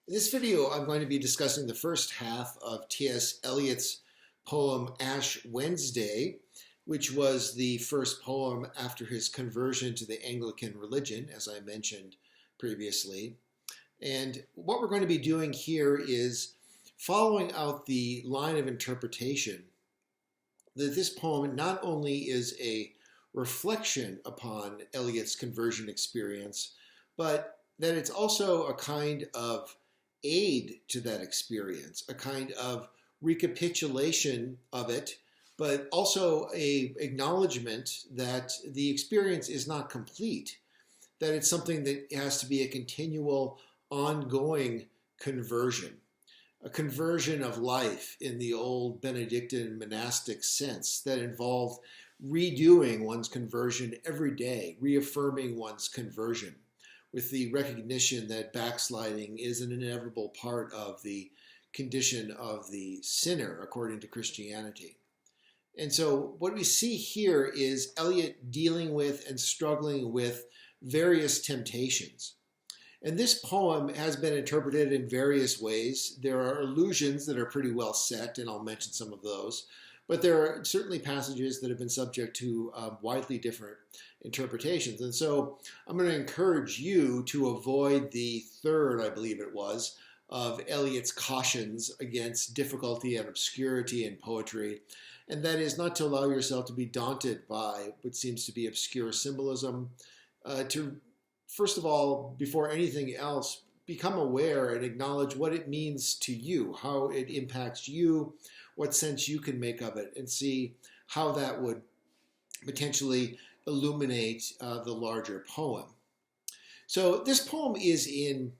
In this video, I'm going to be discussing the first half of T.S. Eliot's poem Ash Wednesday, which was the first poem after his conversion to the Anglican religion, as I mentioned previously. And what we're going to be doing here is following out the line of interpretation that this poem not only is a reflection upon Eliot's conversion experience, but that it's also a kind of aid to that experience, a kind of recapitulation of it, but also a acknowledgement that the experience is not complete, that it's something that has to be a continual, ongoing conversion, a conversion of life in the old Benedictine monastic sense that involved redoing one's conversion every day, reaffirming one's conversion, with the recognition that backsliding is an inevitable part of the condition of the sinner, according to Christianity. And so what we see here is Eliot dealing with and struggling with various temptations. And this poem has been interpreted in various ways. There are allusions that are pretty well set, and I'll mention some of those. But there are certainly passages that have been subject to widely different interpretations. And so I'm going to encourage you to avoid the third, I believe it was, of Eliot's cautions against difficulty and obscurity in poetry. And that is not to allow yourself to be daunted by what seems to be obscure symbolism, to, first of all, before anything else, become aware and acknowledge what it means to you, how it impacts you, what sense you can make of it, and see how that would potentially illuminate the larger poem. So this poem is in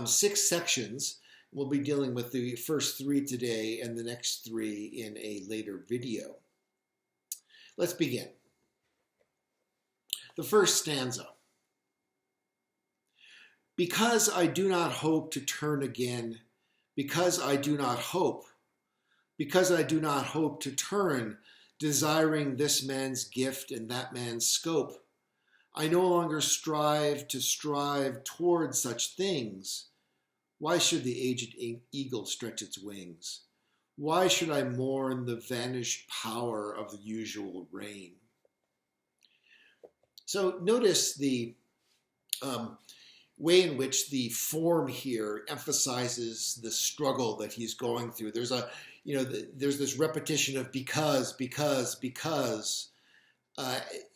6 sections. We'll be dealing with the first 3 today and the next 3 in a later video. Let's begin. The first stanza. Because I do not hope to turn again, because I do not hope to turn, desiring this man's gift and that man's scope. I no longer strive towards such things. Why should the aged eagle stretch its wings? Why should I mourn the vanished power of the usual rain? So notice the way in which the form here emphasizes the struggle that he's going through. There's this repetition of because.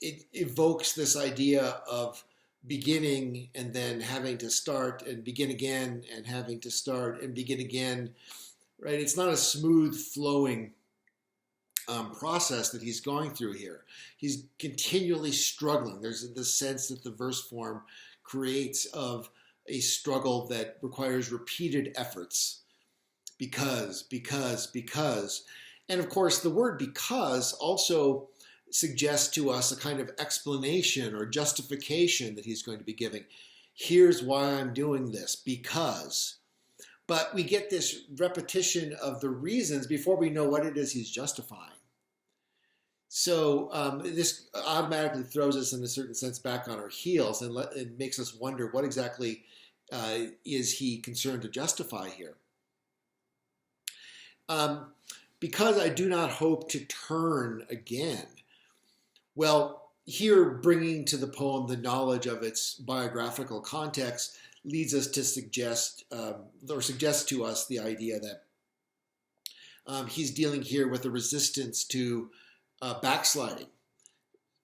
It evokes this idea of beginning and then having to start and begin again and having to start and begin again, right? It's not a smooth flowing process that he's going through here. He's continually struggling. There's this sense that the verse form creates of a struggle that requires repeated efforts. Because. And of course, the word because also suggests to us a kind of explanation or justification that he's going to be giving. Here's why I'm doing this, because. But we get this repetition of the reasons before we know what it is he's justifying. So this automatically throws us, in a certain sense, back on our heels and it makes us wonder what exactly is he concerned to justify here. Because I do not hope to turn again. Well, here bringing to the poem the knowledge of its biographical context leads us to suggest, or suggests to us the idea that he's dealing here with a resistance to backsliding,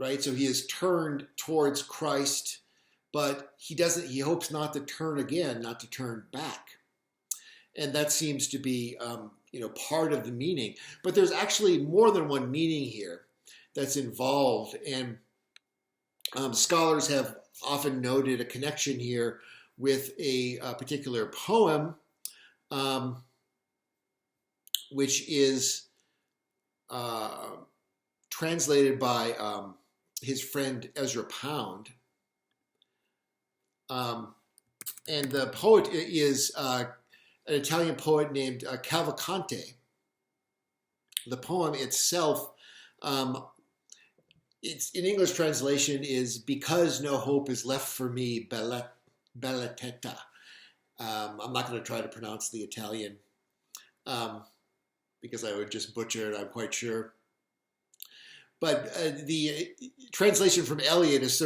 right? So he has turned towards Christ, but he hopes not to turn again, not to turn back. And that seems to be, part of the meaning. But there's actually more than one meaning here that's involved. And scholars have often noted a connection here with a particular poem, which is translated by his friend Ezra Pound. And the poet is an Italian poet named Cavalcante. The poem itself, it's in English translation is "Because no hope is left for me, bella teta," I'm not going to try to pronounce the Italian because I would just butcher it, I'm quite sure. But the translation from Eliot is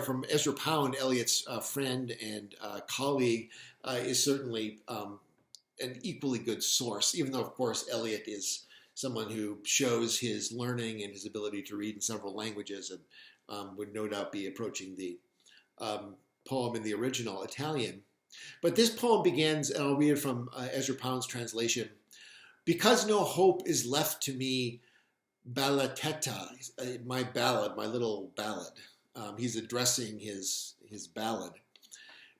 from Ezra Pound, Eliot's friend and colleague, is certainly an equally good source, even though, of course, Eliot is someone who shows his learning and his ability to read in several languages and would no doubt be approaching the poem in the original Italian. But this poem begins, and I'll read it from Ezra Pound's translation. Because no hope is left to me, ballatetta, my ballad, my little ballad. He's addressing his ballad.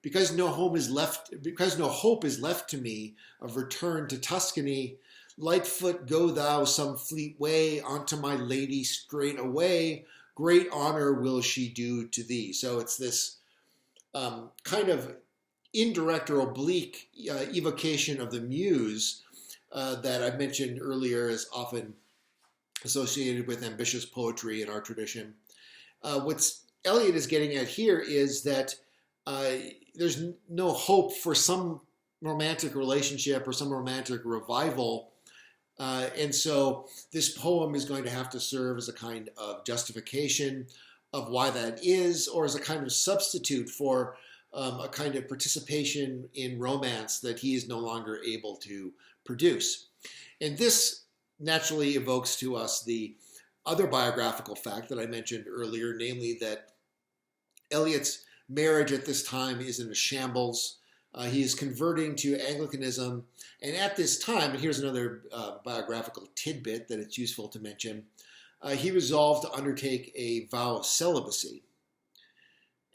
Because no hope is left to me of return to Tuscany, Lightfoot, go thou some fleet way unto my lady straight away. Great honor will she do to thee. So it's this kind of indirect or oblique evocation of the muse that I mentioned earlier is often associated with ambitious poetry in our tradition. What Eliot is getting at here is that there's no hope for some romantic relationship or some romantic revival. And so this poem is going to have to serve as a kind of justification of why that is, or as a kind of substitute for a kind of participation in romance that he is no longer able to produce. And this naturally evokes to us the other biographical fact that I mentioned earlier, namely that Eliot's marriage at this time is in a shambles. He is converting to Anglicanism, and at this time, and here's another biographical tidbit that it's useful to mention, he resolved to undertake a vow of celibacy.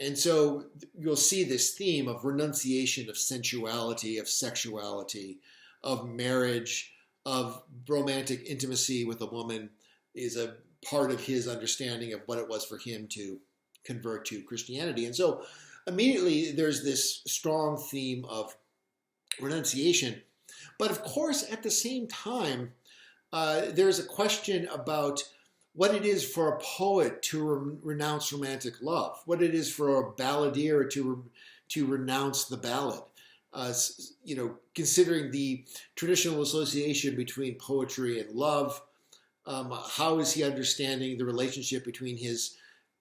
And so you'll see this theme of renunciation of sensuality, of sexuality, of marriage, of romantic intimacy with a woman is a part of his understanding of what it was for him to convert to Christianity. And so immediately there's this strong theme of renunciation. But of course, at the same time, there's a question about what it is for a poet to renounce romantic love, what it is for a balladeer to renounce the ballad. Considering the traditional association between poetry and love, how is he understanding the relationship between his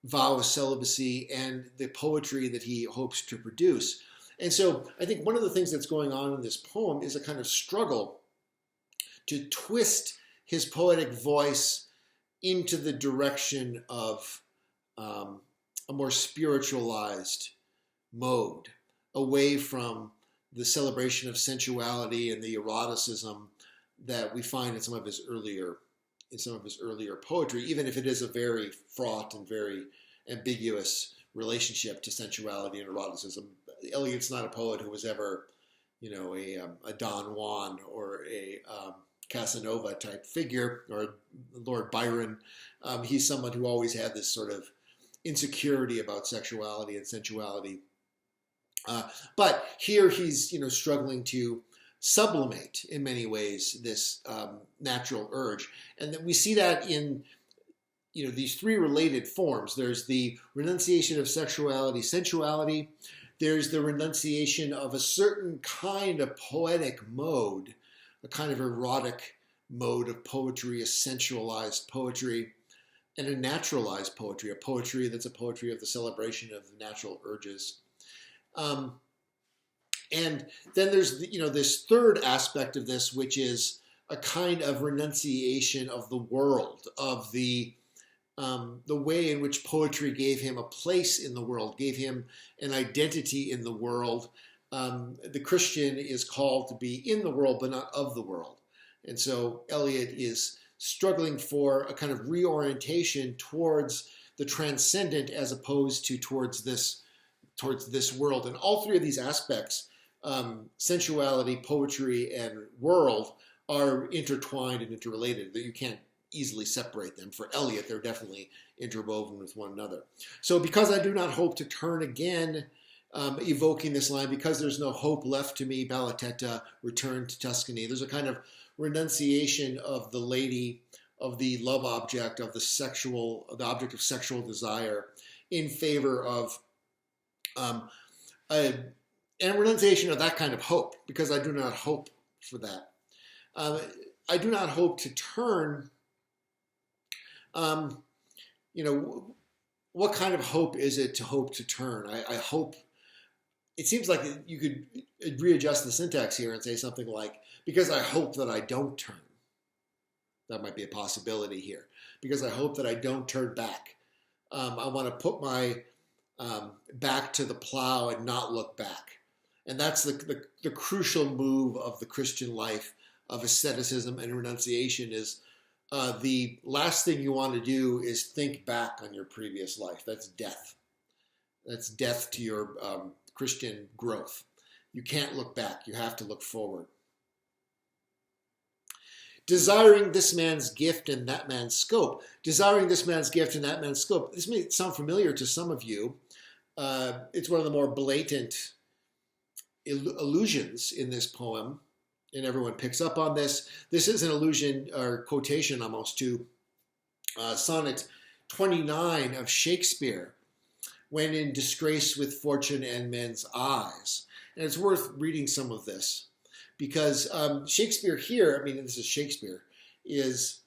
vow of celibacy and the poetry that he hopes to produce? And so I think one of the things that's going on in this poem is a kind of struggle to twist his poetic voice into the direction of a more spiritualized mode, away from the celebration of sensuality and the eroticism that we find in some of his earlier poetry, even if it is a very fraught and very ambiguous relationship to sensuality and eroticism. Eliot's not a poet who was ever, a Don Juan or a Casanova type figure, or Lord Byron. He's someone who always had this sort of insecurity about sexuality and sensuality. But here he's, struggling to sublimate in many ways this natural urge. And that we see that in, these three related forms. There's the renunciation of sexuality, sensuality. There's the renunciation of a certain kind of poetic mode, a kind of erotic mode of poetry, a sensualized poetry, and a naturalized poetry, a poetry that's a poetry of the celebration of the natural urges. And then there's, this third aspect of this, which is a kind of renunciation of the world, of the way in which poetry gave him a place in the world, gave him an identity in the world. The Christian is called to be in the world, but not of the world. And so Eliot is struggling for a kind of reorientation towards the transcendent as opposed to towards this world. And all three of these aspects, sensuality, poetry, and world, are intertwined and interrelated, that you can't easily separate them. For Eliot, they're definitely interwoven with one another. So because I do not hope to turn again, evoking this line, because there's no hope left to me, ballatetta, return to Tuscany. There's a kind of renunciation of the lady, of the love object, of the object of sexual desire, in favor of and renunciation of that kind of hope, because I do not hope for that. I do not hope to turn, what kind of hope is it to hope to turn? I hope, it seems like you could readjust the syntax here and say something like, because I hope that I don't turn. That might be a possibility here. Because I hope that I don't turn back. I want to put my back to the plow and not look back. And that's the crucial move of the Christian life, of asceticism and renunciation, is the last thing you want to do is think back on your previous life. That's death. That's death to your Christian growth. You can't look back. You have to look forward. Desiring this man's gift and that man's scope. Desiring this man's gift and that man's scope. This may sound familiar to some of you. It's one of the more blatant allusions in this poem, and everyone picks up on this. This is an allusion, or quotation almost, to Sonnet 29 of Shakespeare, when in disgrace with fortune and men's eyes. And it's worth reading some of this, because Shakespeare here, I mean, this is Shakespeare, is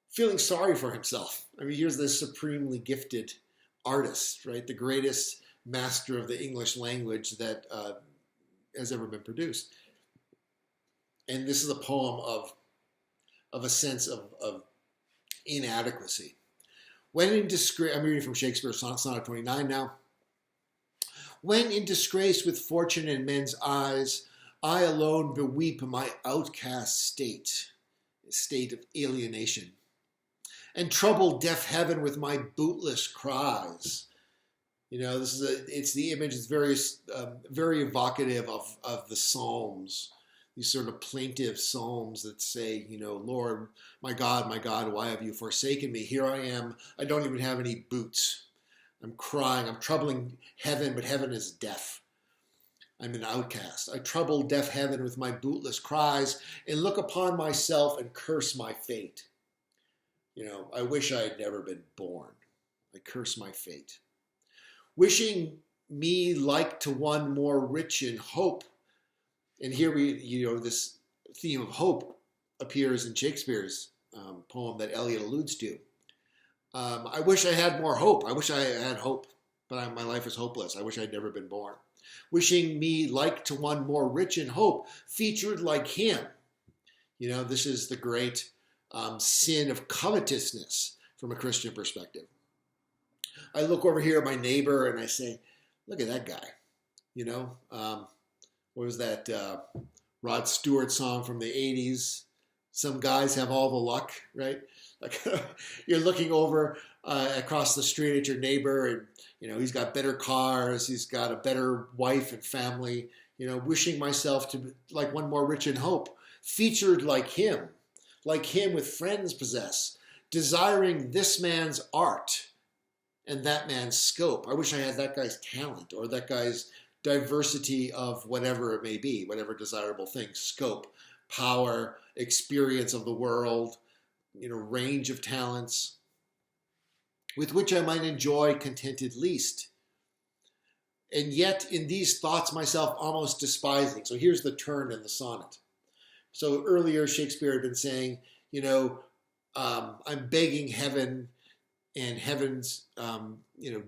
feeling sorry for himself. I mean, here's this supremely gifted artist, right? The greatest master of the English language that has ever been produced. And this is a poem of a sense of inadequacy. When in disgrace, I'm reading from Shakespeare, Sonnet 29 now. When in disgrace with fortune and men's eyes, I alone beweep my outcast state of alienation, and trouble deaf heaven with my bootless cries. You know, it's the image. It's very evocative of the Psalms, these sort of plaintive psalms that say, you know, Lord, my God, why have you forsaken me? Here I am. I don't even have any boots. I'm crying. I'm troubling heaven, but heaven is deaf. I'm an outcast. I trouble deaf heaven with my bootless cries and look upon myself and curse my fate. You know, I wish I had never been born. I curse my fate. Wishing me like to one more rich in hope. And here this theme of hope appears in Shakespeare's poem that Eliot alludes to. I wish I had more hope. I wish I had hope, but my life is hopeless. I wish I'd never been born. Wishing me like to one more rich in hope, featured like him. You know, this is the great sin of covetousness from a Christian perspective. I look over here at my neighbor and I say, look at that guy. You know, what was that Rod Stewart song from the 80s? Some guys have all the luck, right? Like you're looking over across the street at your neighbor, and you know he's got better cars, he's got a better wife and family. You know, wishing myself to be like one more rich in hope, featured like him with friends possess, desiring this man's art and that man's scope. I wish I had that guy's talent or that guy's diversity of whatever it may be, whatever desirable thing, scope, power, experience of the world, you know, range of talents, with which I might enjoy contented least. And yet in these thoughts myself almost despising. So here's the turn in the sonnet. So earlier Shakespeare had been saying, you know, I'm begging heaven, and heaven's,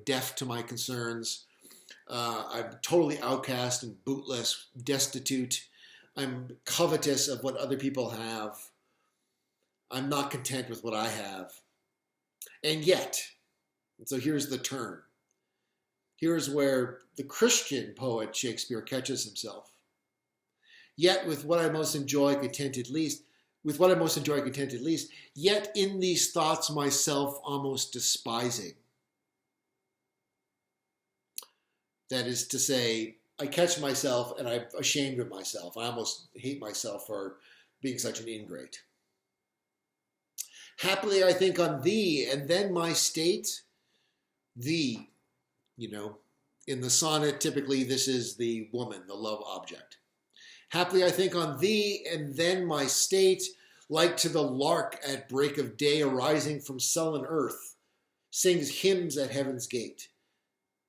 deaf to my concerns. I'm totally outcast and bootless, destitute. I'm covetous of what other people have. I'm not content with what I have. And yet, so here's the turn. Here's where the Christian poet Shakespeare catches himself. Yet with what I most enjoy contented least, yet in these thoughts myself almost despising. That is to say, I catch myself and I'm ashamed of myself. I almost hate myself for being such an ingrate. Happily I think on thee, and then my state, thee, in the sonnet, typically this is the woman, the love object. Happily I think on thee, and then my state, like to the lark at break of day arising from sullen earth, sings hymns at heaven's gate.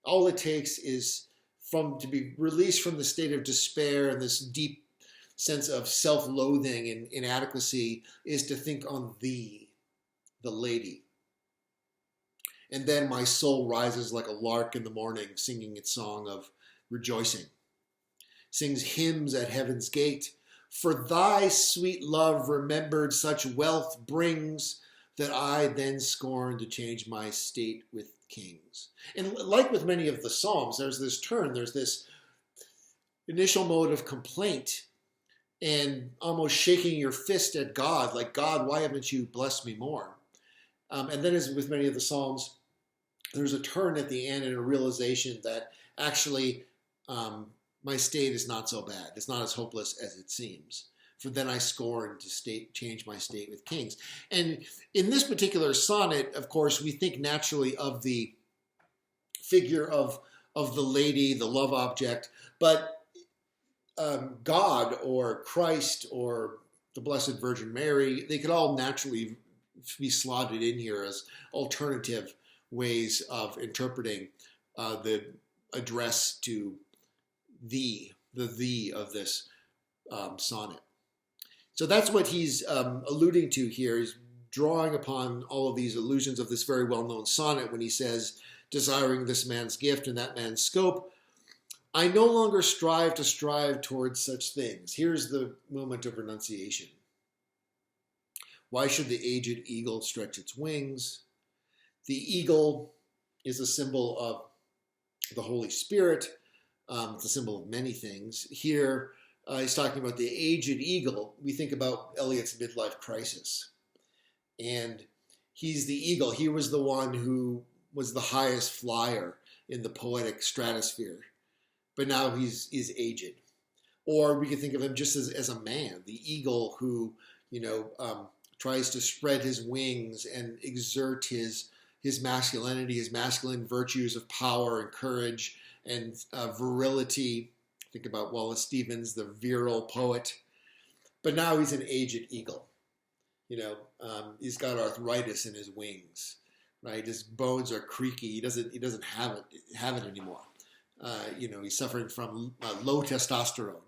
All it takes is to be released from the state of despair and this deep sense of self-loathing and inadequacy is to think on thee, the lady. And then my soul rises like a lark in the morning, singing its song of rejoicing. Sings hymns at heaven's gate. For thy sweet love remembered such wealth brings, that I then scorn to change my state with kings. And like with many of the Psalms, there's this turn, there's this initial mode of complaint and almost shaking your fist at God, like, God, why haven't you blessed me more? And then as with many of the Psalms, there's a turn at the end and a realization that actually my state is not so bad. It's not as hopeless as it seems. For then I scorn to change my state with kings. And in this particular sonnet, of course, we think naturally of the figure of the lady, the love object, but God or Christ or the Blessed Virgin Mary, they could all naturally be slotted in here as alternative ways of interpreting the address to the thee of this sonnet. So that's what he's alluding to here. He's drawing upon all of these allusions of this very well-known sonnet when he says, desiring this man's gift and that man's scope, I no longer strive towards such things. Here's the moment of renunciation. Why should the aged eagle stretch its wings? The eagle is a symbol of the Holy Spirit. It's a symbol of many things. Here, he's talking about the aged eagle. We think about Eliot's midlife crisis. And he's the eagle. He was the one who was the highest flyer in the poetic stratosphere. But now he's aged. Or we could think of him just as a man, the eagle who, tries to spread his wings and exert his masculinity, his masculine virtues of power and courage and virility. Think about Wallace Stevens, the virile poet. But now he's an aged eagle. He's got arthritis in his wings, right? His bones are creaky. He doesn't have it anymore. He's suffering from low testosterone,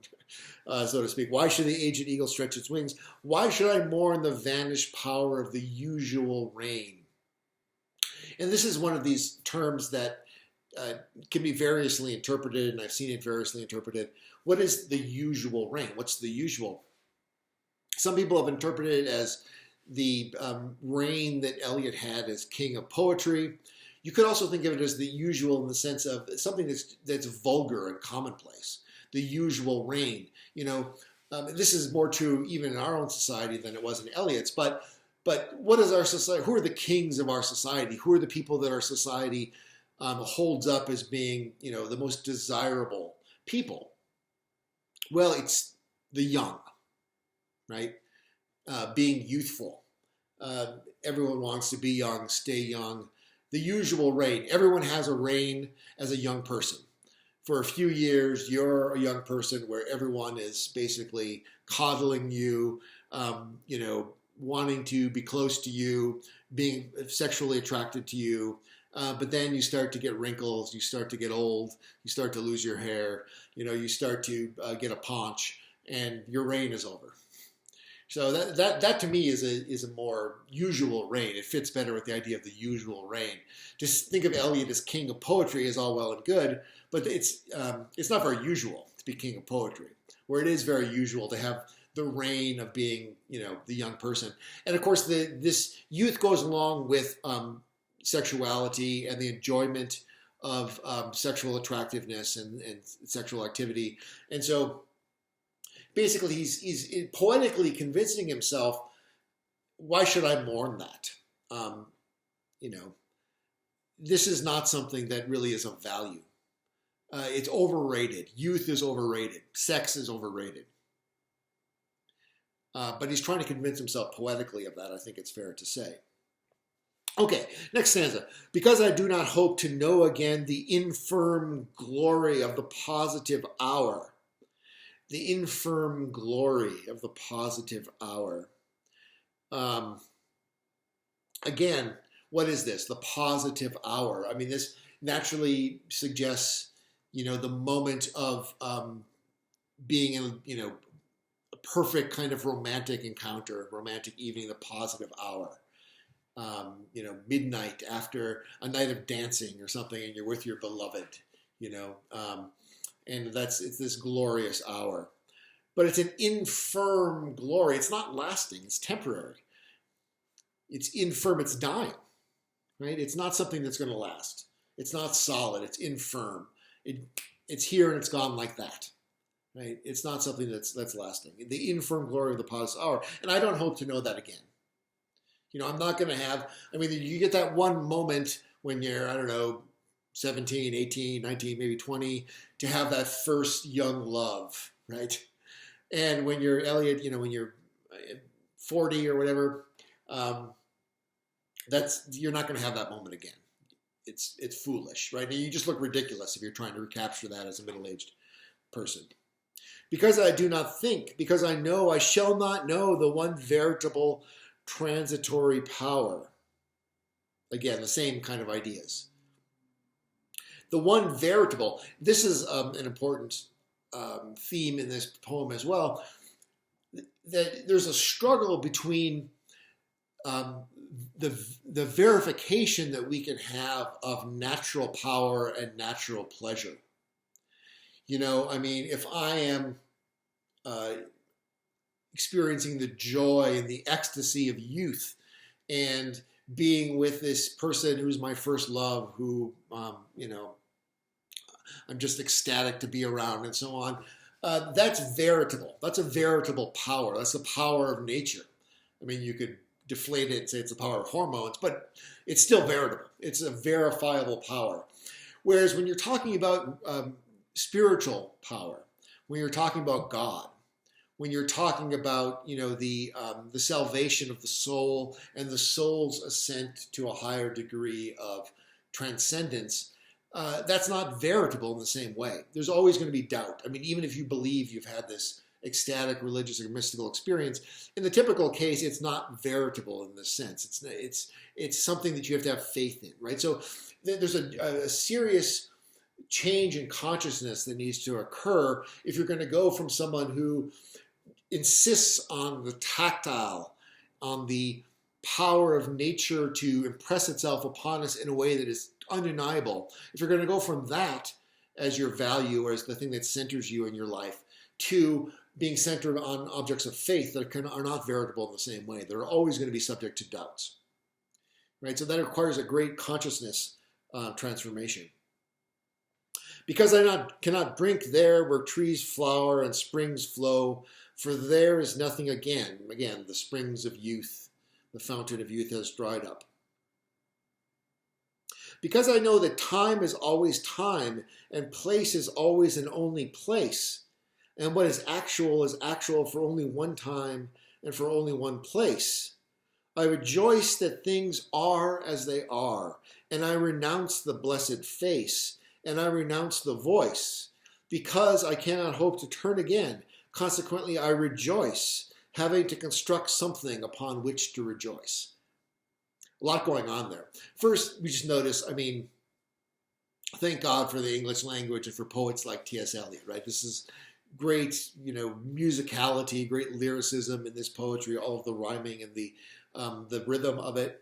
so to speak. Why should the aged eagle stretch its wings? Why should I mourn the vanished power of the usual reign? And this is one of these terms that can be variously interpreted, and I've seen it variously interpreted. What is the usual reign? What's the usual? Some people have interpreted it as the reign that Eliot had as king of poetry. You could also think of it as the usual in the sense of something that's vulgar and commonplace. The usual reign. This is more true even in our own society than it was in Eliot's. But what is our society? Who are the kings of our society? Who are the people that our society holds up as being, the most desirable people? Well, it's the young, right? Being youthful. Everyone wants to be young, stay young. The usual reign. Everyone has a reign as a young person. For a few years, you're a young person where everyone is basically coddling you, wanting to be close to you, being sexually attracted to you. But then you start to get wrinkles, you start to get old, you start to lose your hair, you start to get a paunch, and your reign is over. So that to me is a more usual reign. It fits better with the idea of the usual reign. Just think of Eliot as king of poetry is all well and good, but it's not very usual to be king of poetry. Where it is very usual to have the reign of being, the young person. And of course, this youth goes along with sexuality and the enjoyment of sexual attractiveness and sexual activity. And so basically he's poetically convincing himself, why should I mourn that? This is not something that really is of value. It's overrated. Youth is overrated. Sex is overrated. But he's trying to convince himself poetically of that, I think it's fair to say. Okay, next stanza. Because I do not hope to know again the infirm glory of the positive hour. The infirm glory of the positive hour. Again, what is this? The positive hour. I mean, this naturally suggests, the moment of being in, a perfect kind of romantic encounter, romantic evening, the positive hour. Midnight after a night of dancing or something, and you're with your beloved, and it's this glorious hour. But it's an infirm glory. It's not lasting. It's temporary. It's infirm. It's dying, right? It's not something that's going to last. It's not solid. It's infirm. It's here and it's gone like that, right? It's not something that's lasting. The infirm glory of the positive hour. And I don't hope to know that again. I'm not going to have, you get that one moment when you're, 17, 18, 19, maybe 20, to have that first young love, right? And when you're Eliot, when you're 40 or whatever, you're not going to have that moment again. It's foolish, right? And you just look ridiculous if you're trying to recapture that as a middle-aged person. Because I do not think, because I know I shall not know the one veritable transitory power. Again, the same kind of ideas. The one veritable, this is an important theme in this poem as well, that there's a struggle between the verification that we can have of natural power and natural pleasure. If I am experiencing the joy and the ecstasy of youth and being with this person who's my first love, who, I'm just ecstatic to be around and so on. That's veritable. That's a veritable power. That's the power of nature. You could deflate it and say it's the power of hormones, but it's still veritable. It's a verifiable power. Whereas when you're talking about spiritual power, when you're talking about God, when you're talking about, the salvation of the soul and the soul's ascent to a higher degree of transcendence, that's not veritable in the same way. There's always going to be doubt. Even if you believe you've had this ecstatic, religious, or mystical experience, in the typical case, it's not veritable in this sense. It's something that you have to have faith in, right? So there's a serious change in consciousness that needs to occur if you're going to go from someone who insists on the tactile, on the power of nature to impress itself upon us in a way that is undeniable. If you're going to go from that as your value or as the thing that centers you in your life to being centered on objects of faith that are not veritable in the same way, they're always going to be subject to doubts, right? So that requires a great consciousness transformation. Because I cannot drink there where trees flower and springs flow, for there is nothing again. Again, the springs of youth, the fountain of youth has dried up. Because I know that time is always time, and place is always and only place, and what is actual for only one time and for only one place. I rejoice that things are as they are, and I renounce the blessed face, and I renounce the voice, because I cannot hope to turn again. Consequently, I rejoice, having to construct something upon which to rejoice. A lot going on there. First, we just notice, thank God for the English language and for poets like T.S. Eliot, right? This is great, musicality, great lyricism in this poetry, all of the rhyming and the rhythm of it.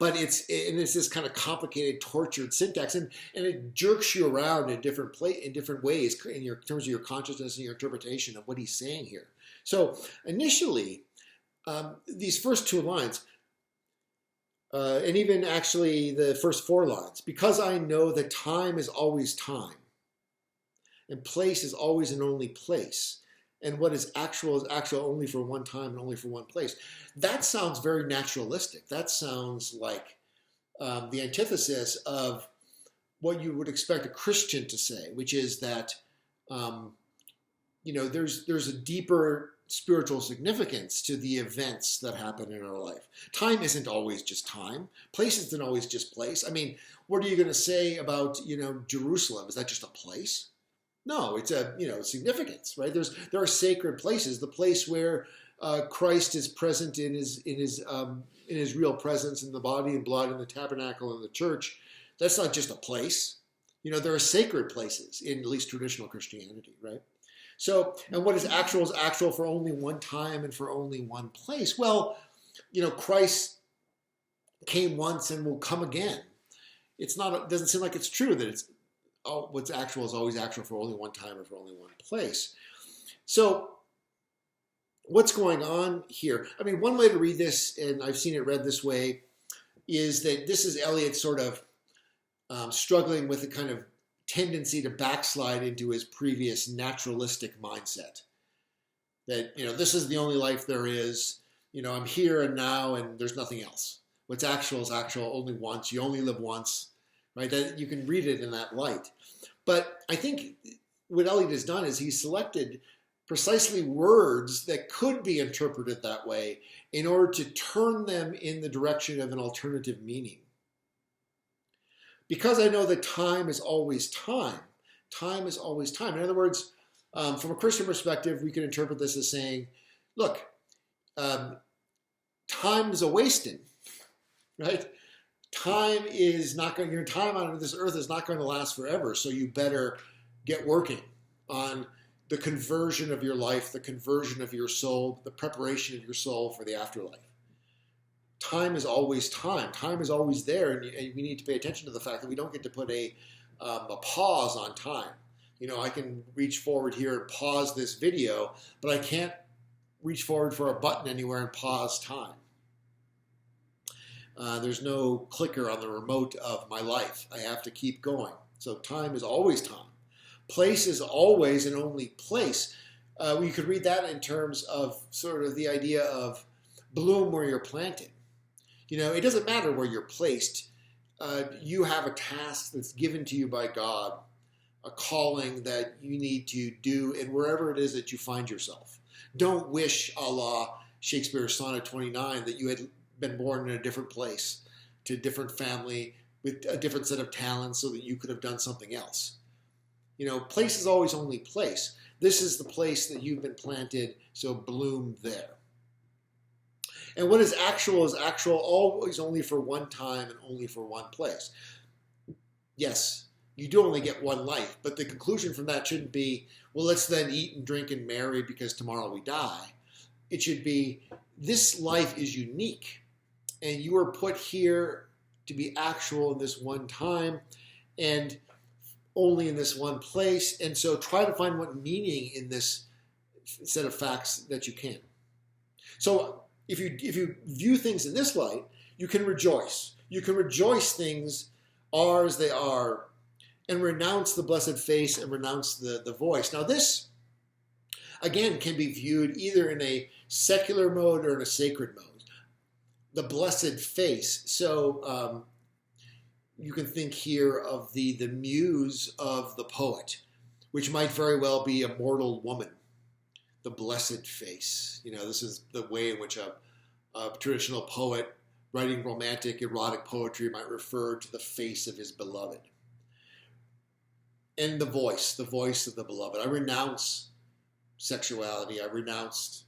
But it's this kind of complicated, tortured syntax, and it jerks you around in different ways in terms of your consciousness and your interpretation of what he's saying here. So initially, these first two lines, and even actually the first four lines, because I know that time is always time, and place is always and only place, and what is actual only for one time and only for one place. That sounds very naturalistic. That sounds like the antithesis of what you would expect a Christian to say, which is that there's a deeper spiritual significance to the events that happen in our life. Time isn't always just time. Place isn't always just place. What are you going to say about Jerusalem? Is that just a place? No, it's a significance, right? There are sacred places. The place where Christ is present in his real presence in the body and blood in the tabernacle and the church. That's not just a place. There are sacred places in at least traditional Christianity, right? So, and what is actual for only one time and for only one place? Well, Christ came once and will come again. It doesn't seem like it's true that what's actual is always actual for only one time or for only one place. So, what's going on here? I mean, one way to read this, and I've seen it read this way, is that this is Eliot sort of struggling with a kind of tendency to backslide into his previous naturalistic mindset. That, this is the only life there is. I'm here and now, and there's nothing else. What's actual is actual only once. You only live once, right? That you can read it in that light. But I think what Eliot has done is he's selected precisely words that could be interpreted that way in order to turn them in the direction of an alternative meaning. Because I know that time is always time. Time is always time. In other words, from a Christian perspective, we can interpret this as saying, look, time is a wasting, right? Time is not going. Your time on this earth is not going to last forever. So you better get working on the conversion of your life, the conversion of your soul, the preparation of your soul for the afterlife. Time is always time. Time is always there, and we need to pay attention to the fact that we don't get to put a pause on time. I can reach forward here and pause this video, but I can't reach forward for a button anywhere and pause time. There's no clicker on the remote of my life. I have to keep going. So time is always time. Place is always and only place. You could read that in terms of sort of the idea of bloom where you're planted. It doesn't matter where you're placed. You have a task that's given to you by God, a calling that you need to do, and wherever it is that you find yourself. Don't wish, a la Shakespeare's Sonnet 29, that you had been born in a different place, to a different family, with a different set of talents so that you could have done something else. Place is always only place. This is the place that you've been planted, so bloom there. And what is actual always only for one time and only for one place. Yes, you do only get one life, but the conclusion from that shouldn't be, well, let's then eat and drink and marry because tomorrow we die. It should be, this life is unique, and you are put here to be actual in this one time and only in this one place. And so try to find what meaning in this set of facts that you can. So if you view things in this light, you can rejoice. You can rejoice things are as they are and renounce the blessed face and renounce the voice. Now this, again, can be viewed either in a secular mode or in a sacred mode. The blessed face. So you can think here of the muse of the poet, which might very well be a mortal woman. The blessed face. This is the way in which a traditional poet writing romantic, erotic poetry might refer to the face of his beloved. And the voice of the beloved. I renounce sexuality. I renounced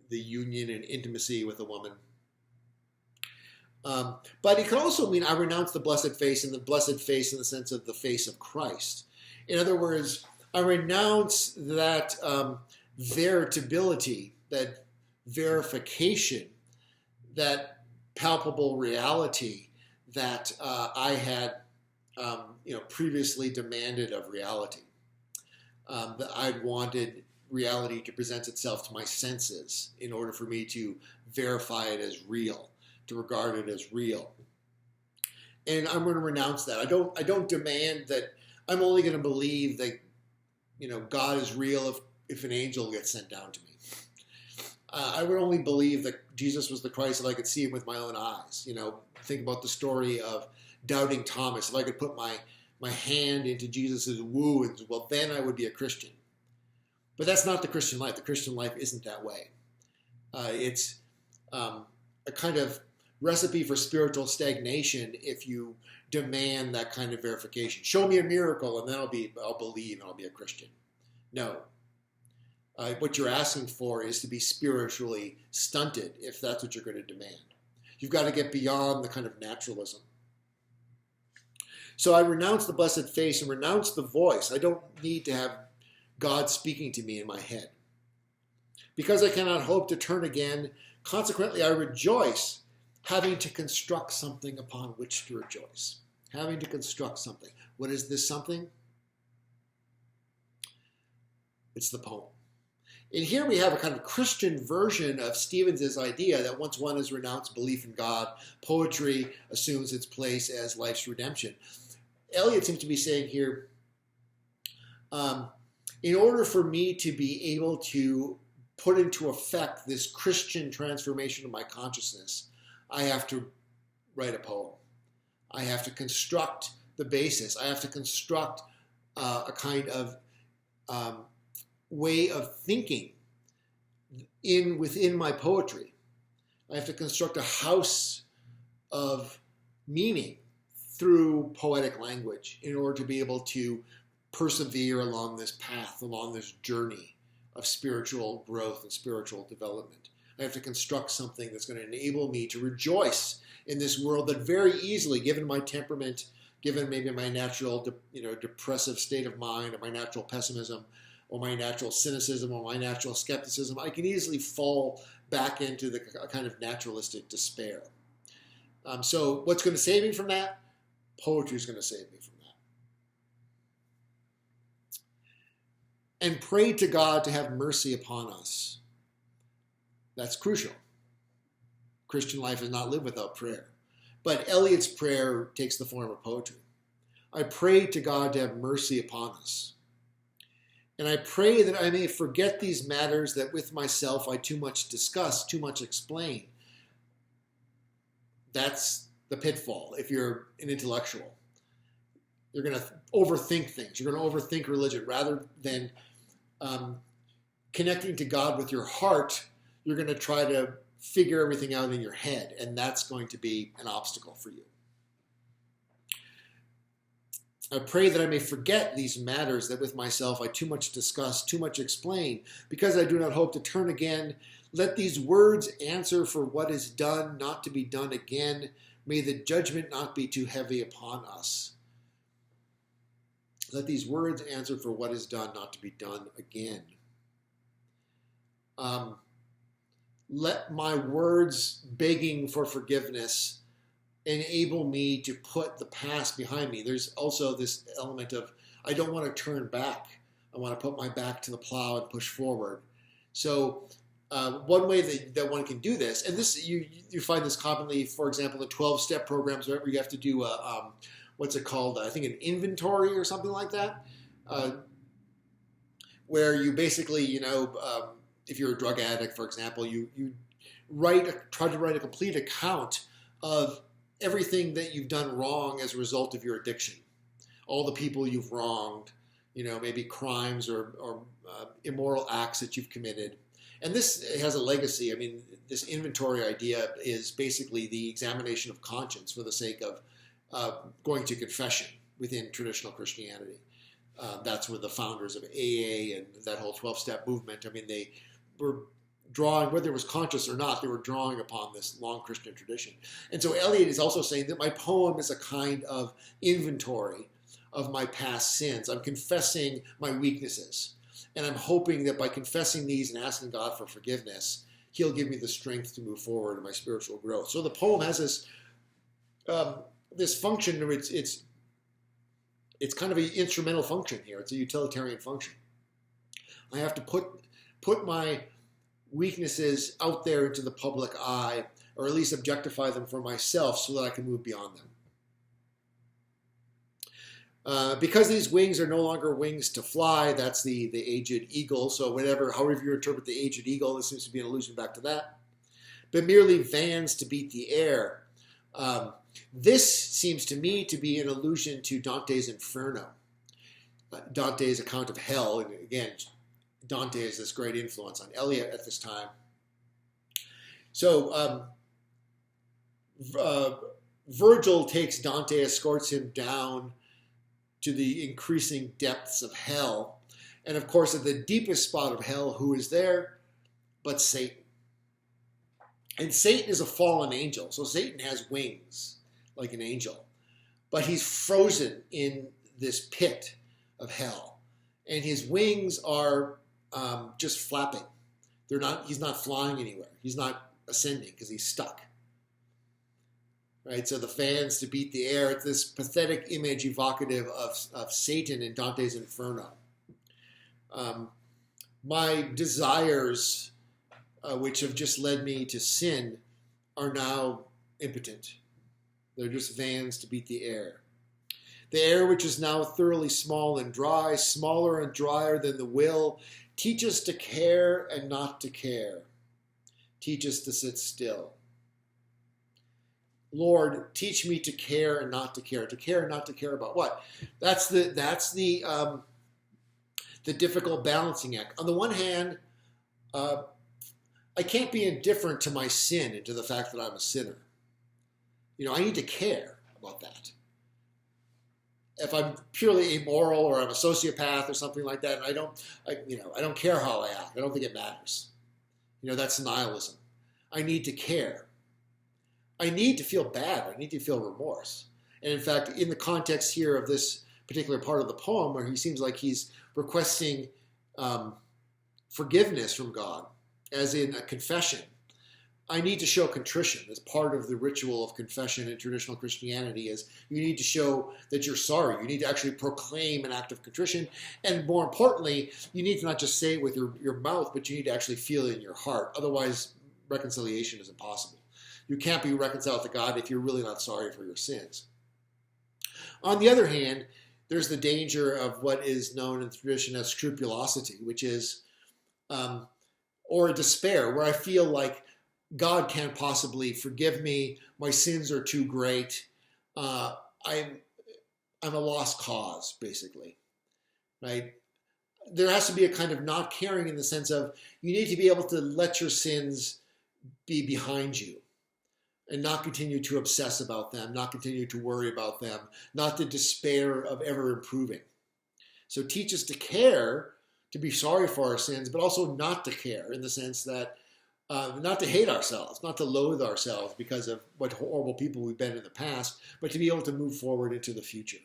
the union and intimacy with a woman. But it could also mean I renounce the blessed face, and the blessed face in the sense of the face of Christ. In other words, I renounce that veritability, that verification, that palpable reality that I had previously demanded of reality. That I'd wanted reality to present itself to my senses in order for me to verify it as real, to regard it as real. And I'm going to renounce that. I don't demand that I'm only going to believe that God is real if an angel gets sent down to me. I would only believe that Jesus was the Christ if I could see him with my own eyes. Think about the story of doubting Thomas. If I could put my hand into Jesus' wounds, well, then I would be a Christian. But that's not the Christian life. The Christian life isn't that way. It's a kind of recipe for spiritual stagnation if you demand that kind of verification. Show me a miracle, and then I'll believe and I'll be a Christian. No. What you're asking for is to be spiritually stunted if that's what you're going to demand. You've got to get beyond the kind of naturalism. So I renounce the blessed face and renounce the voice. I don't need to have God speaking to me in my head. Because I cannot hope to turn again, consequently I rejoice, having to construct something upon which to rejoice. Having to construct something. What is this something? It's the poem. And here we have a kind of Christian version of Stevens's idea that once one has renounced belief in God, poetry assumes its place as life's redemption. Eliot seems to be saying here, in order for me to be able to put into effect this Christian transformation of my consciousness, I have to write a poem. I have to construct the basis. I have to construct a kind of way of thinking within my poetry. I have to construct a house of meaning through poetic language in order to be able to persevere along this path, along this journey of spiritual growth and spiritual development. I have to construct something that's going to enable me to rejoice in this world that very easily, given my temperament, given maybe my natural depressive state of mind, or my natural pessimism, or my natural cynicism, or my natural skepticism, I can easily fall back into the kind of naturalistic despair. So what's going to save me from that? Poetry is going to save me from that. And pray to God to have mercy upon us. That's crucial. Christian life is not lived without prayer. But Eliot's prayer takes the form of poetry. I pray to God to have mercy upon us. And I pray that I may forget these matters that with myself I too much discuss, too much explain. That's the pitfall if you're an intellectual. You're going to overthink things. You're going to overthink religion. Rather than connecting to God with your heart, you're going to try to figure everything out in your head, and that's going to be an obstacle for you. I pray that I may forget these matters that with myself I too much discuss, too much explain, because I do not hope to turn again. Let these words answer for what is done, not to be done again. May the judgment not be too heavy upon us. Let these words answer for what is done, not to be done again. Let my words begging for forgiveness enable me to put the past behind me. There's also this element of, I don't want to turn back. I want to put my back to the plow and push forward. So one way that one can do this, and this you find this commonly, for example, in 12-step programs, where you have to do what's it called? I think an inventory or something like that, where you basically, if you're a drug addict, for example, you try to write a complete account of everything that you've done wrong as a result of your addiction, all the people you've wronged, maybe crimes or immoral acts that you've committed. And this has a legacy. I mean, this inventory idea is basically the examination of conscience for the sake of going to confession within traditional Christianity. That's where the founders of AA and that whole 12-step movement, I mean, they were drawing, whether it was conscious or not, they were drawing upon this long Christian tradition. And so Eliot is also saying that my poem is a kind of inventory of my past sins. I'm confessing my weaknesses. And I'm hoping that by confessing these and asking God for forgiveness, he'll give me the strength to move forward in my spiritual growth. So the poem has this function, or it's kind of an instrumental function here. It's a utilitarian function. I have to put my weaknesses out there into the public eye, or at least objectify them for myself so that I can move beyond them. Because these wings are no longer wings to fly, that's the aged eagle. So however you interpret the aged eagle, this seems to be an allusion back to that. But merely vans to beat the air. This seems to me to be an allusion to Dante's Inferno. Dante's account of hell, and again, Dante is this great influence on Eliot at this time. So Virgil takes Dante, escorts him down to the increasing depths of hell. And of course, at the deepest spot of hell, who is there but Satan? And Satan is a fallen angel. So Satan has wings like an angel. but he's frozen in this pit of hell, and his wings are just flapping. He's not flying anywhere. He's not ascending because he's stuck. Right? So the fans to beat the air. It's this pathetic image evocative of Satan in Dante's Inferno. My desires, which have just led me to sin, are now impotent. They're just vans to beat the air. The air, which is now thoroughly small and dry, smaller and drier than the will, teach us to care and not to care. Teach us to sit still. Lord, teach me to care and not to care. To care and not to care about what? That's the difficult balancing act. On the one hand, I can't be indifferent to my sin and to the fact that I'm a sinner. I need to care about that. If I'm purely immoral or I'm a sociopath or something like that, and I don't care how I act. I don't think it matters. That's nihilism. I need to care. I need to feel bad. I need to feel remorse. And in fact, in the context here of this particular part of the poem, where he seems like he's requesting forgiveness from God, as in a confession, I need to show contrition as part of the ritual of confession in traditional Christianity. Is you need to show that you're sorry. You need to actually proclaim an act of contrition. And more importantly, you need to not just say it with your mouth, but you need to actually feel it in your heart. Otherwise, reconciliation is impossible. You can't be reconciled to God if you're really not sorry for your sins. On the other hand, there's the danger of what is known in the tradition as scrupulosity, which is, or despair, where I feel like God can't possibly forgive me. My sins are too great. I'm a lost cause, basically, right? There has to be a kind of not caring in the sense of you need to be able to let your sins be behind you and not continue to obsess about them, not continue to worry about them, not to despair of ever improving. So teach us to care, to be sorry for our sins, but also not to care in the sense that not to hate ourselves, not to loathe ourselves because of what horrible people we've been in the past, but to be able to move forward into the future.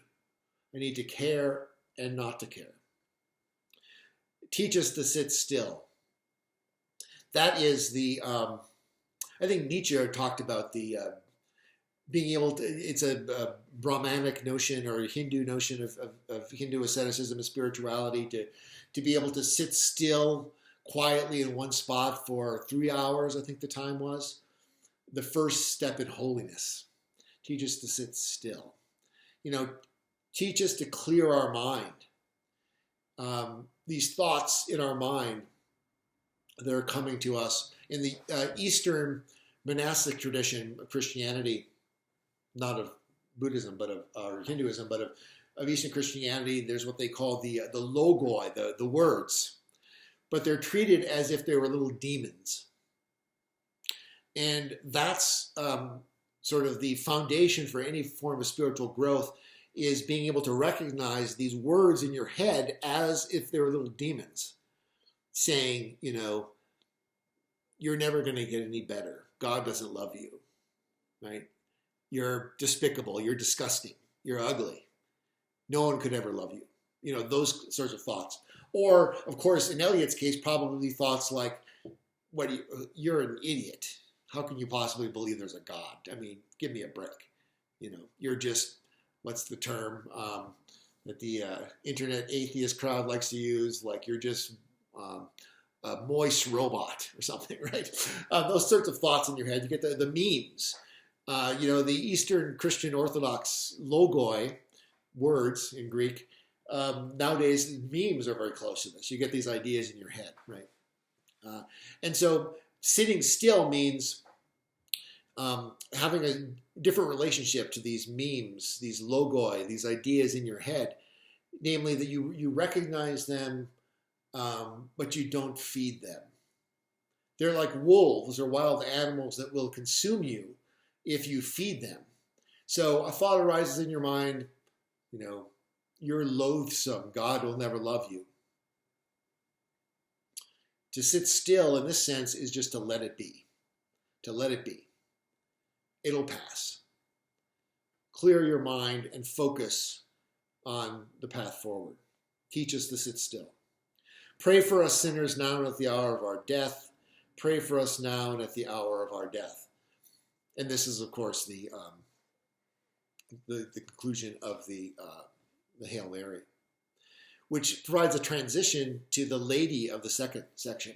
I need to care and not to care. Teach us to sit still. That is the, I think Nietzsche talked about the being able to, it's a Brahmanic notion or a Hindu notion of Hindu asceticism and spirituality to be able to sit still quietly in one spot for 3 hours, I think the time was. The first step in holiness. Teach us to sit still. Teach us to clear our mind. These thoughts in our mind that are coming to us in the Eastern monastic tradition of Christianity, not of Buddhism, but of Hinduism, but of Eastern Christianity, there's what they call the logoi, the words. But they're treated as if they were little demons. And that's sort of the foundation for any form of spiritual growth, is being able to recognize these words in your head as if they were little demons saying, you're never going to get any better. God doesn't love you, right? You're despicable. You're disgusting. You're ugly. No one could ever love you. Those sorts of thoughts. Or, of course, in Eliot's case, probably thoughts like, you're an idiot. How can you possibly believe there's a God? I mean, give me a break. You're just, what's the term that the internet atheist crowd likes to use? Like, you're just a moist robot or something, right? Those sorts of thoughts in your head. You get the memes. The Eastern Christian Orthodox logoi, words in Greek, nowadays memes are very close to this. You get these ideas in your head, right? And so sitting still means having a different relationship to these memes, these logoi, these ideas in your head, namely that you recognize them, but you don't feed them. They're like wolves or wild animals that will consume you if you feed them. So a thought arises in your mind, you're loathsome. God will never love you. To sit still in this sense is just to let it be. To let it be. It'll pass. clear your mind, and focus on the path forward. Teach us to sit still. Pray for us sinners now and at the hour of our death. Pray for us now and at the hour of our death. And this is, of course, the conclusion of the Hail Mary, which provides a transition to the lady of the second section.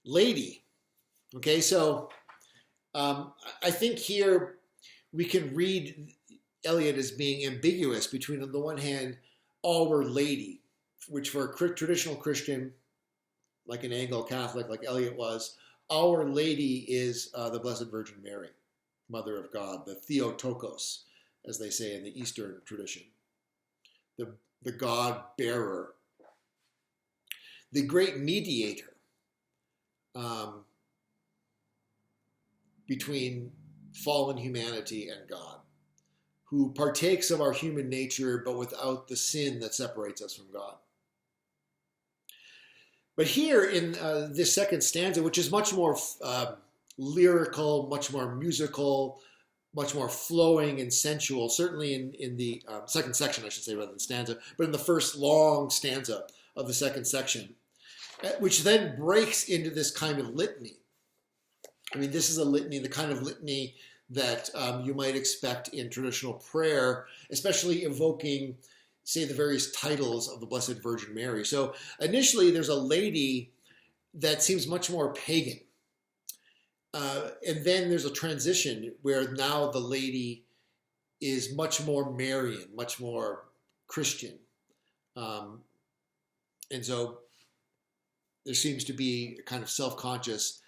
Lady. Okay, so I think here we can read Eliot as being ambiguous between, on the one hand, Our Lady, which for a traditional Christian, like an Anglo-Catholic, like Eliot was, Our Lady is the Blessed Virgin Mary, Mother of God, the Theotokos, as they say in the Eastern tradition, the God-bearer, the great mediator between fallen humanity and God, who partakes of our human nature, but without the sin that separates us from God. But here in this second stanza, which is much more lyrical, much more musical, much more flowing and sensual, certainly in the second section, I should say, rather than stanza, but in the first long stanza of the second section, which then breaks into this kind of litany. I mean, this is a litany, the kind of litany that you might expect in traditional prayer, especially evoking, say, the various titles of the Blessed Virgin Mary. So initially, there's a lady that seems much more pagan. And then there's a transition where now the lady is much more Marian, much more Christian. And so there seems to be a kind of self-conscious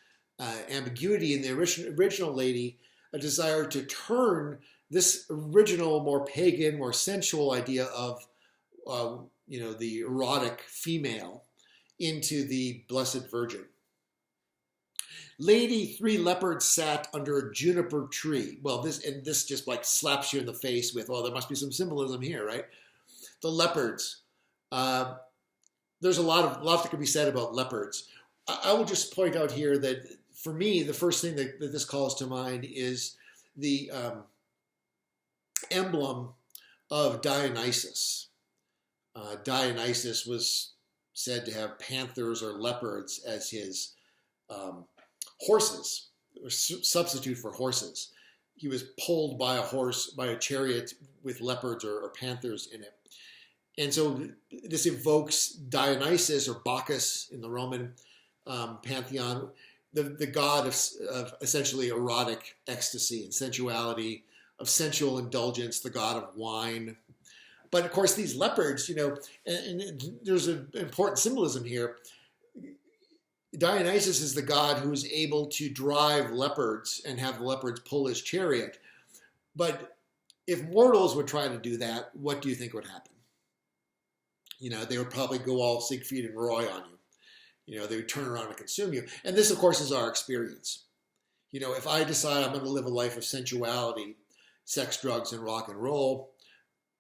ambiguity in the original lady, a desire to turn this original, more pagan, more sensual idea of, the erotic female into the Blessed Virgin. Lady, 3 leopards sat under a juniper tree. Well, this just like slaps you in the face with, well, there must be some symbolism here, right? The leopards. There's a lot that can be said about leopards. I will just point out here that for me, the first thing that this calls to mind is the emblem of Dionysus. Dionysus was said to have panthers or leopards as his horses, or substitute for horses. He was pulled by a chariot with leopards or panthers in it. And so this evokes Dionysus, or Bacchus in the Roman pantheon, the god of essentially erotic ecstasy and sensuality, of sensual indulgence, the god of wine. But of course, these leopards, and there's an important symbolism here. Dionysus is the god who is able to drive leopards and have the leopards pull his chariot. But if mortals would try to do that, what do you think would happen? They would probably go all Siegfried and Roy on you. They would turn around and consume you. And this, of course, is our experience. If I decide I'm going to live a life of sensuality, sex, drugs, and rock and roll,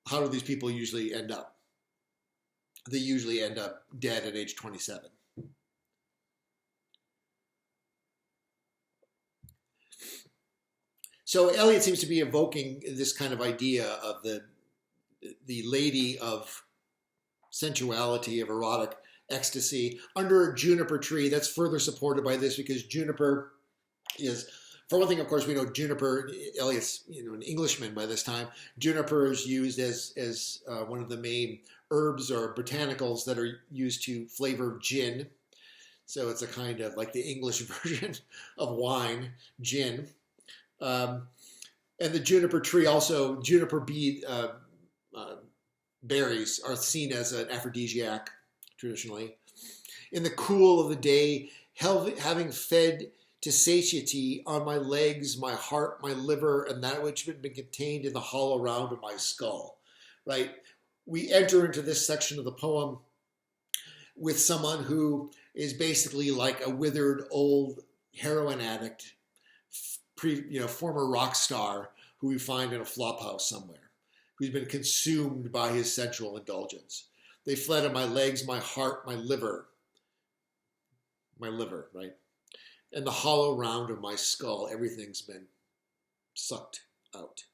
how do these people usually end up? They usually end up dead at age 27. So Eliot seems to be evoking this kind of idea of the lady of sensuality, of erotic ecstasy, under a juniper tree. That's further supported by this, because juniper is, for one thing, of course, we know juniper, Eliot's an Englishman by this time. Juniper is used as one of the main herbs or botanicals that are used to flavor gin. So it's a kind of like the English version of wine, gin. And the juniper tree also, juniper berries are seen as an aphrodisiac traditionally. In the cool of the day, having fed to satiety on my legs, my heart, my liver, and that which had been contained in the hollow round of my skull, right? We enter into this section of the poem with someone who is basically like a withered old heroin addict, former rock star who we find in a flophouse somewhere, who's been consumed by his sensual indulgence. They fled on my legs, my heart, my liver, right? and the hollow round of my skull, everything's been sucked out.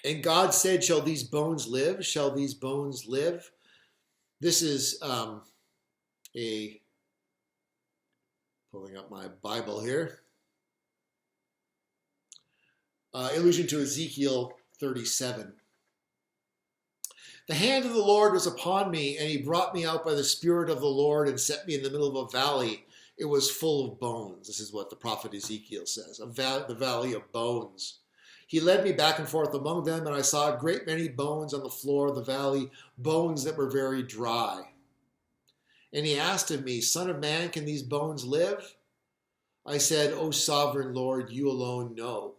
And God said, shall these bones live? Shall these bones live? This is pulling up my Bible here, allusion to Ezekiel 37. The hand of the Lord was upon me, and he brought me out by the Spirit of the Lord and set me in the middle of a valley. It was full of bones. This is what the prophet Ezekiel says, the valley of bones. He led me back and forth among them, and I saw a great many bones on the floor of the valley, bones that were very dry. And he asked of me, Son of man, can these bones live? I said, O sovereign Lord, you alone know.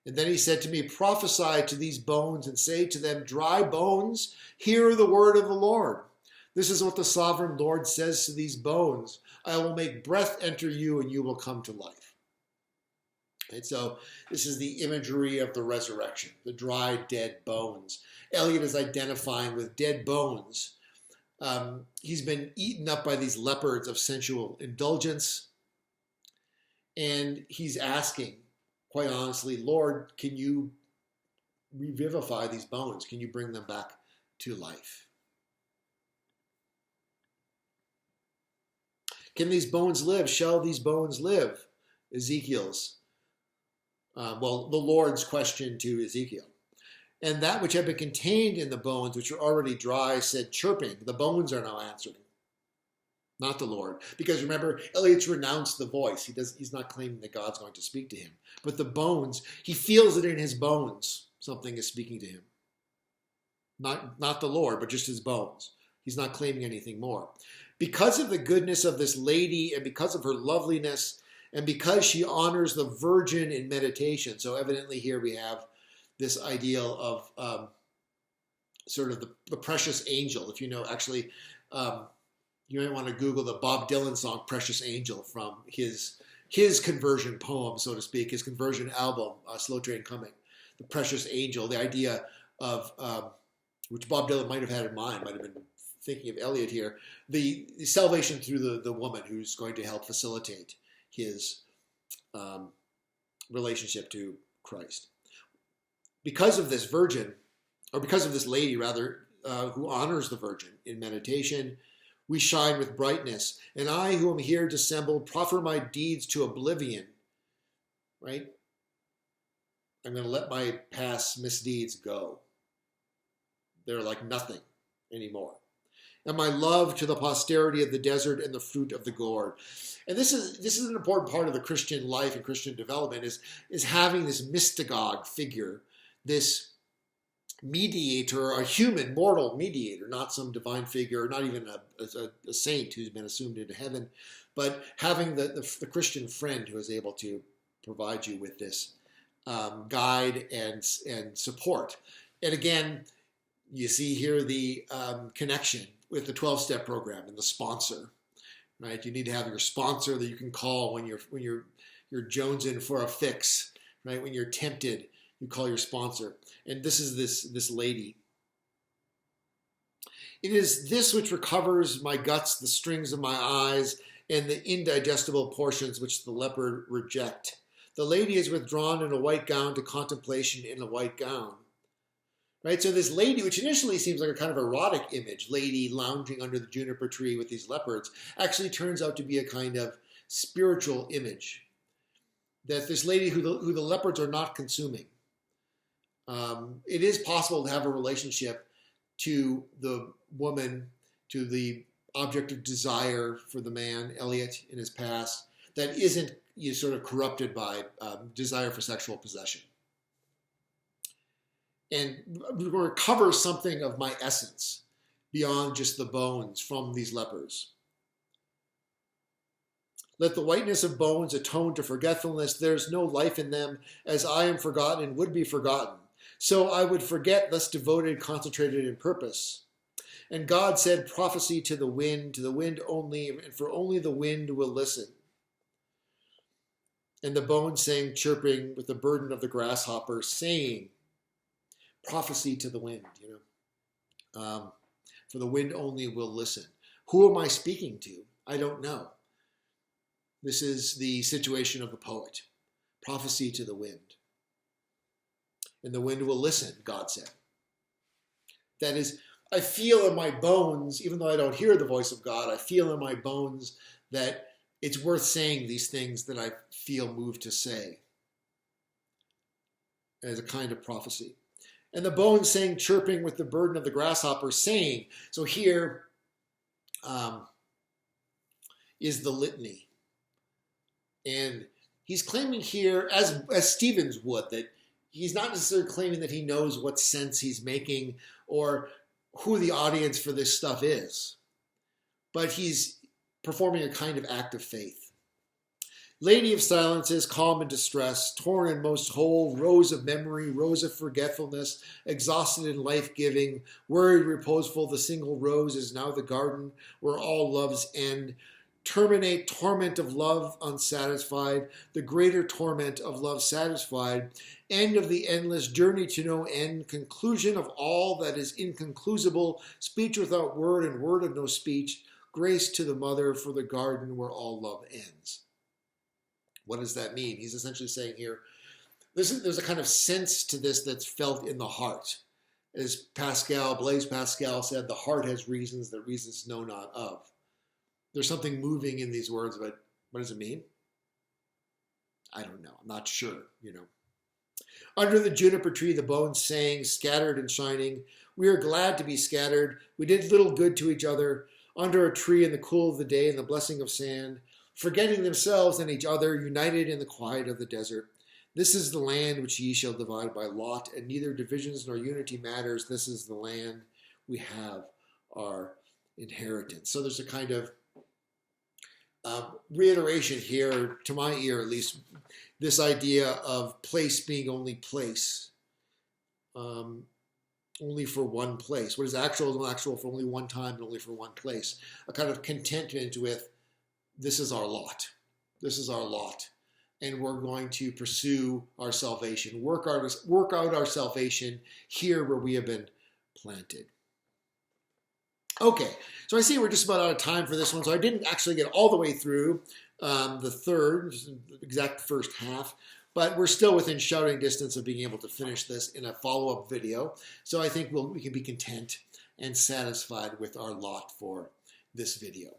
And then he said to me, prophesy to these bones and say to them, dry bones, hear the word of the Lord. This is what the sovereign Lord says to these bones. I will make breath enter you and you will come to life. And so this is the imagery of the resurrection, the dry, dead bones. Eliot is identifying with dead bones. He's been eaten up by these leopards of sensual indulgence. And he's asking, quite honestly, Lord, can you revivify these bones? Can you bring them back to life? Can these bones live? Shall these bones live? Ezekiel's, the Lord's question to Ezekiel. And that which had been contained in the bones, which were already dry, said chirping. The bones are now answering, not the Lord. Because remember, Eliot's renounced the voice. He's not claiming that God's going to speak to him. But the bones, he feels it in his bones. Something is speaking to him. Not the Lord, but just his bones. He's not claiming anything more. Because of the goodness of this lady and because of her loveliness and because she honors the virgin in meditation. So evidently here we have this ideal of sort of the precious angel. If you know, actually, you might want to Google the Bob Dylan song Precious Angel from his conversion poem, so to speak, his conversion album, Slow Train Coming. The Precious Angel, the idea of, which Bob Dylan might have had in mind, might have been thinking of Eliot here, the salvation through the woman who's going to help facilitate his relationship to Christ. Because of this virgin, or because of this lady rather, who honors the virgin in meditation, we shine with brightness. And I who am here dissembled proffer my deeds to oblivion. Right? I'm going to let my past misdeeds go. They're like nothing anymore. And my love to the posterity of the desert and the fruit of the gourd. And this is an important part of the Christian life and Christian development is having this mystagogue figure, this mediator, a human, mortal mediator, not some divine figure, not even a saint who's been assumed into heaven, but having the Christian friend who is able to provide you with this guide and support. And again, you see here the connection with the 12-step program and the sponsor, right? You need to have your sponsor that you can call when you're jonesing for a fix, right? When you're tempted, you call your sponsor. And this is this lady. It is this which recovers my guts, the strings of my eyes, and the indigestible portions which the leopard reject. The lady is withdrawn in a white gown to contemplation in a white gown. Right, so this lady, which initially seems like a kind of erotic image, lady lounging under the juniper tree with these leopards, actually turns out to be a kind of spiritual image. That this lady who the leopards are not consuming. It is possible to have a relationship to the woman, to the object of desire for the man, Eliot, in his past, that isn't sort of corrupted by desire for sexual possession. And we're going to recover something of my essence beyond just the bones from these lepers. Let the whiteness of bones atone to forgetfulness. There's no life in them, as I am forgotten and would be forgotten. So I would forget, thus devoted, concentrated in purpose. And God said, prophecy to the wind only, and for only the wind will listen. And the bones sang, chirping with the burden of the grasshopper, saying, prophecy to the wind, for the wind only will listen. Who am I speaking to? I don't know. This is the situation of the poet. Prophecy to the wind. And the wind will listen, God said. That is, I feel in my bones, even though I don't hear the voice of God, I feel in my bones that it's worth saying these things that I feel moved to say as a kind of prophecy. And the bones sang, chirping with the burden of the grasshopper, saying. So here is the litany. And he's claiming here, as Stevens would, that he's not necessarily claiming that he knows what sense he's making or who the audience for this stuff is. But he's performing a kind of act of faith. Lady of silences, calm and distress, torn and most whole, rose of memory, rose of forgetfulness, exhausted and life-giving, worried, reposeful, the single rose is now the garden where all loves end. Terminate torment of love unsatisfied, the greater torment of love satisfied, end of the endless journey to no end, conclusion of all that is inconclusible, speech without word and word of no speech, grace to the mother for the garden where all love ends. What does that mean? He's essentially saying here, there's a kind of sense to this that's felt in the heart. As Blaise Pascal said, the heart has reasons that reasons know not of. There's something moving in these words, but what does it mean? I don't know. I'm not sure, Under the juniper tree, the bones sang, scattered and shining. We are glad to be scattered. We did little good to each other. Under a tree in the cool of the day and the blessing of sand, forgetting themselves and each other, united in the quiet of the desert. This is the land which ye shall divide by lot, and neither divisions nor unity matters. This is the land we have our inheritance. So there's a kind of reiteration here, to my ear at least, this idea of place being only place, only for one place. What is actual is not actual for only one time and only for one place. A kind of contentment with, this is our lot. This is our lot. And we're going to pursue our salvation, work out our salvation here where we have been planted. Okay, so I see we're just about out of time for this one, so I didn't actually get all the way through the third, exact first half, but we're still within shouting distance of being able to finish this in a follow-up video, so I think we can be content and satisfied with our lot for this video.